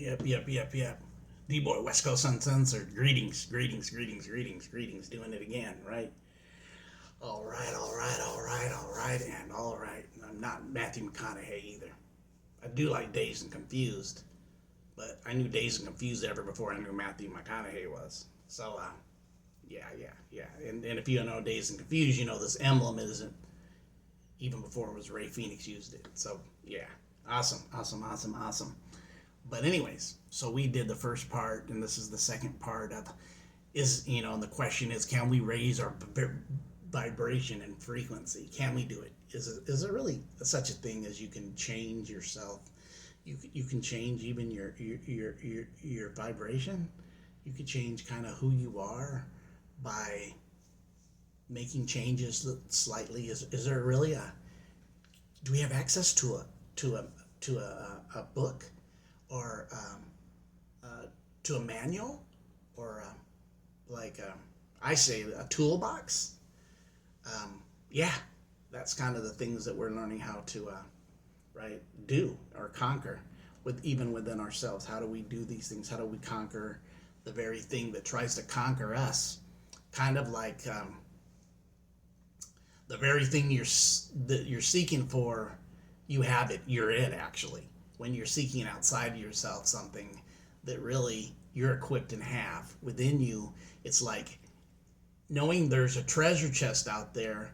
Yep. D-Boy, West Coast Uncensored. Greetings. Doing it again, right? All right. I'm not Matthew McConaughey either. I do like Dazed and Confused, but I knew Dazed and Confused ever before I knew Matthew McConaughey was. So, yeah. And if you don't know Dazed and Confused, you know this emblem isn't even before it was Ray Phoenix used it. So, yeah. Awesome. But anyways, so we did the first part, and this is the second part of and the question is, can we raise our vibration and frequency? Can we do it? Is there really such a thing as you can change yourself? You can change even your vibration. You can change kind of who you are by making changes slightly. Is there really do we have access to a book, or to a manual, or I say a toolbox? Yeah, that's kind of the things that we're learning how to do or conquer even within ourselves. How do we do these things? How do we conquer the very thing that tries to conquer us? Kind of like the very thing that you're seeking for, you have it. You're it, actually. When you're seeking outside of yourself something that really you're equipped and have within you, it's like knowing there's a treasure chest out there,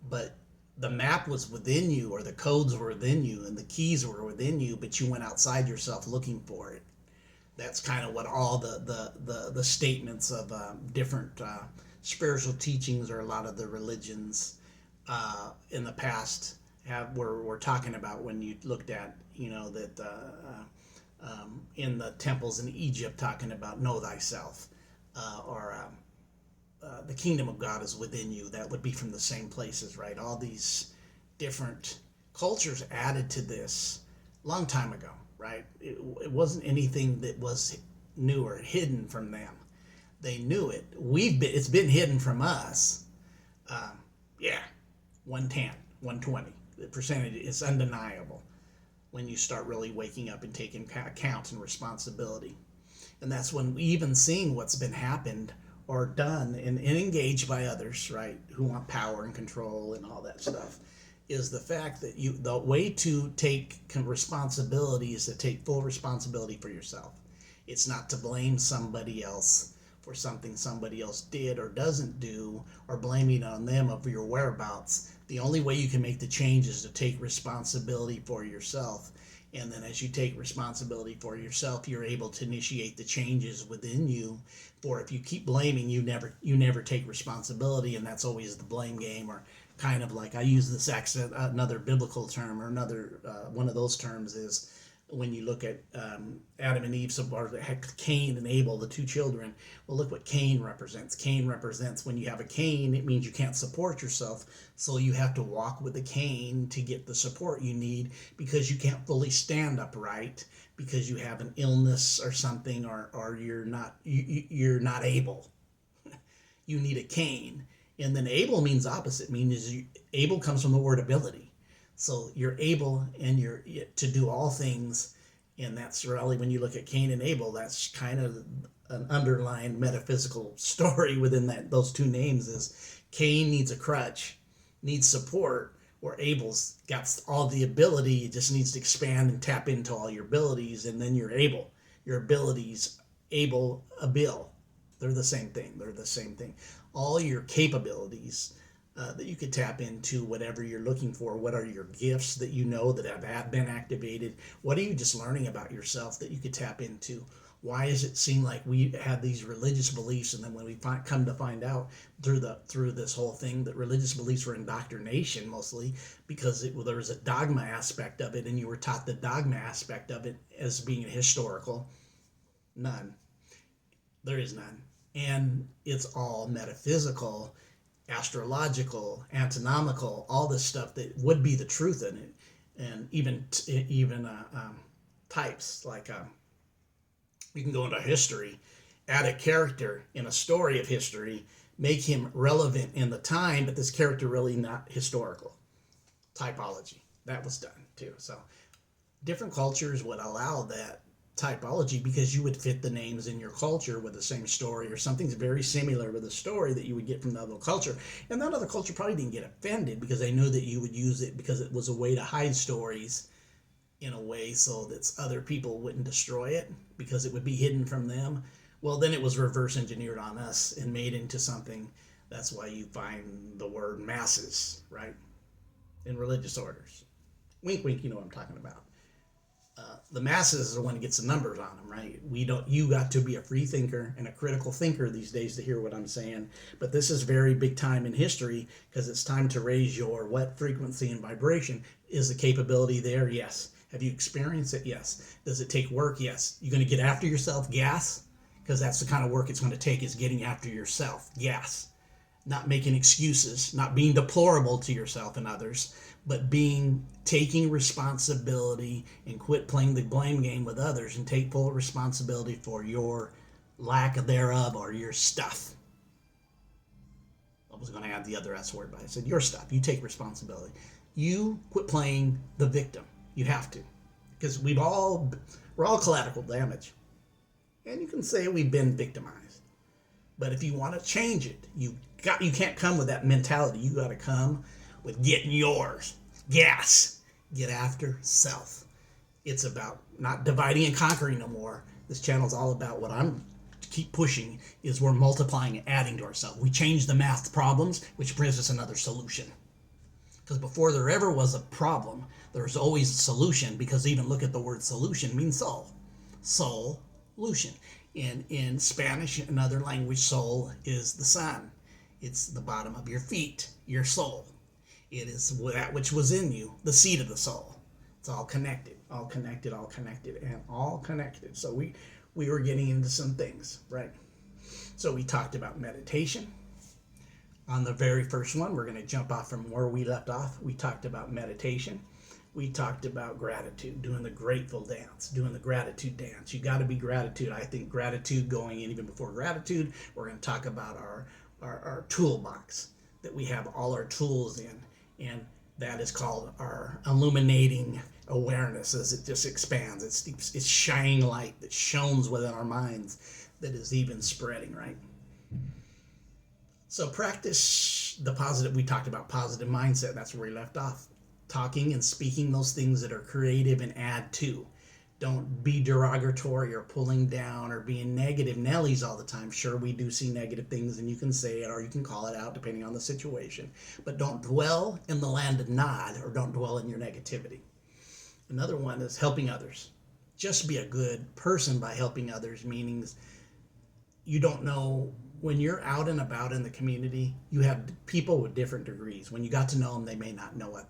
but the map was within you, or the codes were within you, and the keys were within you, but you went outside yourself looking for it. That's kind of what all the statements of different spiritual teachings, or a lot of the religions in the past were talking about. When you looked at that in the temples in Egypt, talking about know thyself, or the kingdom of God is within you. That would be from the same places, right? All these different cultures added to this long time ago, right? It wasn't anything that was new or hidden from them. They knew it. It's been hidden from us. Yeah, 110, 120. The percentage is undeniable when you start really waking up and taking account and responsibility. And that's when we even seeing what's been happened or done and engaged by others, right, who want power and control and all that stuff, is the fact that the way to take responsibility is to take full responsibility for yourself. It's not to blame somebody else for something somebody else did or doesn't do, or blaming on them of your whereabouts. The only way you can make the change is to take responsibility for yourself. And then as you take responsibility for yourself, you're able to initiate the changes within you. For if you keep blaming, you never take responsibility, and that's always the blame game. Or kind of like, I use this accent, another biblical term, or another one of those terms is when you look at Adam and Eve, or Cain and Abel, the two children. Well, look what Cain represents. Cain represents, when you have a Cain, it means you can't support yourself. So you have to walk with a cane to get the support you need, because you can't fully stand upright because you have an illness or something, or you're not able. You need a cane. And then Able means opposite. Means able comes from the word ability. So you're able and you're to do all things. And that's really, when you look at Cain and Abel, that's kind of an underlying metaphysical story within those two names. Is Cain needs a crutch, needs support, where Abel's got all the ability. It just needs to expand and tap into all your abilities, and then you're able. Your abilities, able. They're the same thing. All your capabilities that you could tap into, whatever you're looking for. What are your gifts that that have been activated? What are you just learning about yourself that you could tap into? Why does it seem like we have these religious beliefs, and then when we come to find out through this whole thing that religious beliefs were indoctrination mostly, because there was a dogma aspect of it, and you were taught the dogma aspect of it as being historical? None. There is none. And it's all metaphysical, astrological, anatomical, all this stuff that would be the truth in it. And even types like we can go into history, add a character in a story of history, make him relevant in the time, but this character really not historical. Typology, that was done too. So different cultures would allow that typology because you would fit the names in your culture with the same story or something's very similar with a story that you would get from the other culture. And that other culture probably didn't get offended because they knew that you would use it because it was a way to hide stories in a way so that other people wouldn't destroy it because it would be hidden from them. Well, then it was reverse engineered on us and made into something. That's why you find the word masses, right? In religious orders. Wink, wink, you know what I'm talking about. The masses are the one that gets the numbers on them, right? We don't. You got to be a free thinker and a critical thinker these days to hear what I'm saying. But this is very big time in history because it's time to raise your what frequency and vibration. Is the capability there? Yes. Have you experienced it? Yes. Does it take work? Yes. You're going to get after yourself? Gas? Because that's the kind of work it's going to take is getting after yourself. Yes. Not making excuses, not being deplorable to yourself and others, but taking responsibility and quit playing the blame game with others and take full responsibility for your lack thereof or your stuff. I was going to add the other S word, but I said your stuff. You take responsibility. You quit playing the victim. You have to, because we're all collateral damage, and you can say we've been victimized. But if you want to change it, you can't come with that mentality. You got to come with getting yours. Gas. Get after self. It's about not dividing and conquering no more. This channel is all about what I'm keep pushing is we're multiplying and adding to ourselves. We change the math problems, which brings us another solution. Because before there ever was a problem, there's always a solution, because even look at the word solution means soul. Solution. In Spanish and other language, soul is the sun. It's the bottom of your feet, your soul. It is that which was in you, the seat of the soul. It's all connected, all connected, all connected, and all connected. So we were getting into some things, right? So we talked about meditation. On the very first one, we're going to jump off from where we left off. We talked about meditation. We talked about gratitude, doing the grateful dance, doing the gratitude dance. You got to be gratitude. I think gratitude going in, even before gratitude, we're going to talk about our toolbox that we have all our tools in. And that is called our illuminating awareness as it just expands. It's shining light that shines within our minds that is even spreading, right? So practice the positive. We talked about positive mindset. That's where we left off. Talking and speaking those things that are creative and add to. Don't be derogatory or pulling down or being negative Nellies all the time. Sure, we do see negative things and you can say it or you can call it out depending on the situation. But don't dwell in the land of Nod, or don't dwell in your negativity. Another one is helping others. Just be a good person by helping others, meaning you don't know. When you're out and about in the community, you have people with different degrees. When you got to know them, they may not know a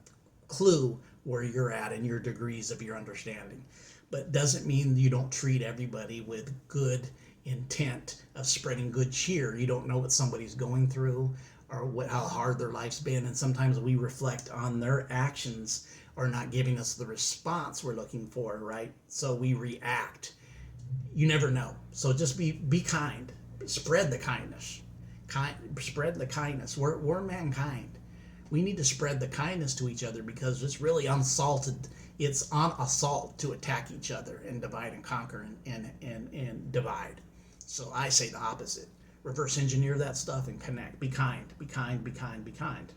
clue where you're at in your degrees of your understanding. But doesn't mean you don't treat everybody with good intent of spreading good cheer. You don't know what somebody's going through or how hard their life's been. And sometimes we reflect on their actions are not giving us the response we're looking for, right? So we react. You never know. So just be kind. Spread the kindness. Spread the kindness. We're mankind. We need to spread the kindness to each other because it's really unsalted. It's on assault to attack each other and divide and conquer and divide. So I say the opposite. Reverse engineer that stuff and connect. Be kind. Be kind. Be kind. Be kind.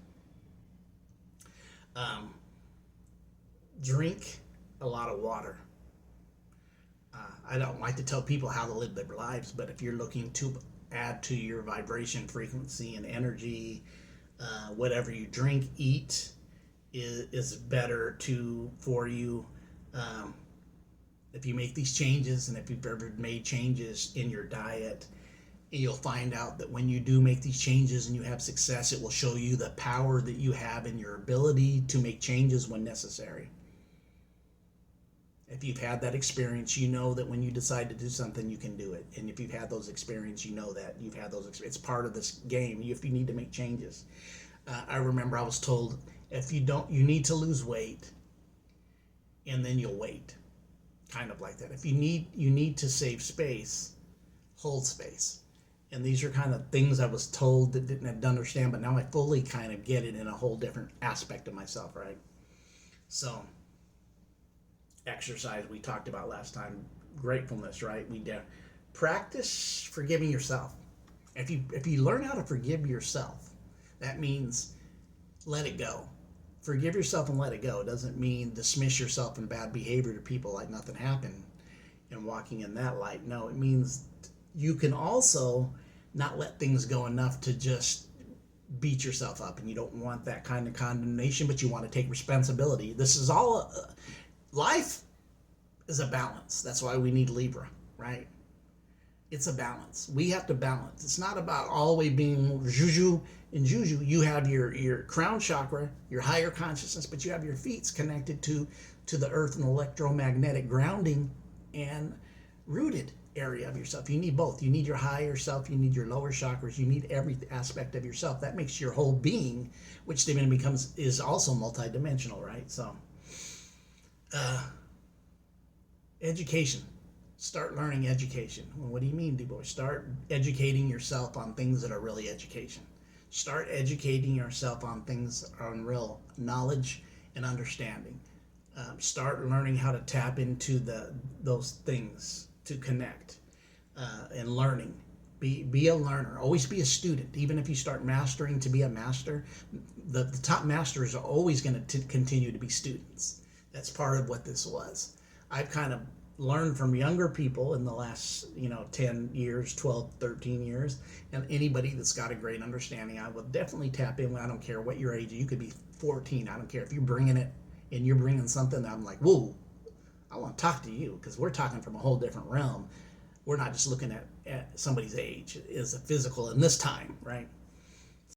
Drink a lot of water. I don't like to tell people how to live their lives, but if you're looking to add to your vibration, frequency, and energy, whatever you drink, eat is better for you. If you make these changes, and if you've ever made changes in your diet, you'll find out that when you do make these changes and you have success, it will show you the power that you have in your ability to make changes when necessary. If you've had that experience, you know that when you decide to do something, you can do it. And if you've had those experiences, you know that you've had those experiences. It's part of this game. If you need to make changes. I remember I was told, if you don't, you need to lose weight, and then you'll wait. Kind of like that. If you need to save space, hold space. And these are kind of things I was told that didn't understand, but now I fully kind of get it in a whole different aspect of myself, right? So exercise we talked about last time. gratefulness, right? Practice forgiving yourself. If you learn how to forgive yourself, that means let it go. Forgive yourself and let it go. It doesn't mean dismiss yourself in bad behavior to people like nothing happened and walking in that light. No, it means you can also not let things go enough to just beat yourself up, and you don't want that kind of condemnation, but you want to take responsibility. This is all life is a balance. That's why we need Libra, right? It's a balance. We have to balance. It's not about always being juju and juju. You have your crown chakra, your higher consciousness, but you have your feet connected to the earth and electromagnetic grounding and rooted area of yourself. You need both. You need your higher self, you need your lower chakras, you need every aspect of yourself. That makes your whole being, which then is also multidimensional, right? So education. Start learning education. Well, what do you mean, DuBois? Start educating yourself on things that are really education. Start educating yourself on things on real knowledge and understanding. Start learning how to tap into those things to connect and learning. Be a learner. Always be a student. Even if you start mastering to be a master, the top masters are always going to continue to be students. That's part of what this was. I've kind of learned from younger people in the last 10 years, 12, 13 years, and anybody that's got a great understanding, I will definitely tap in. I don't care what your age. You could be 14. I don't care if you're bringing it and you're bringing something that I'm like, whoa, I want to talk to you, because we're talking from a whole different realm. We're not just looking at somebody's age as a physical in this time, right?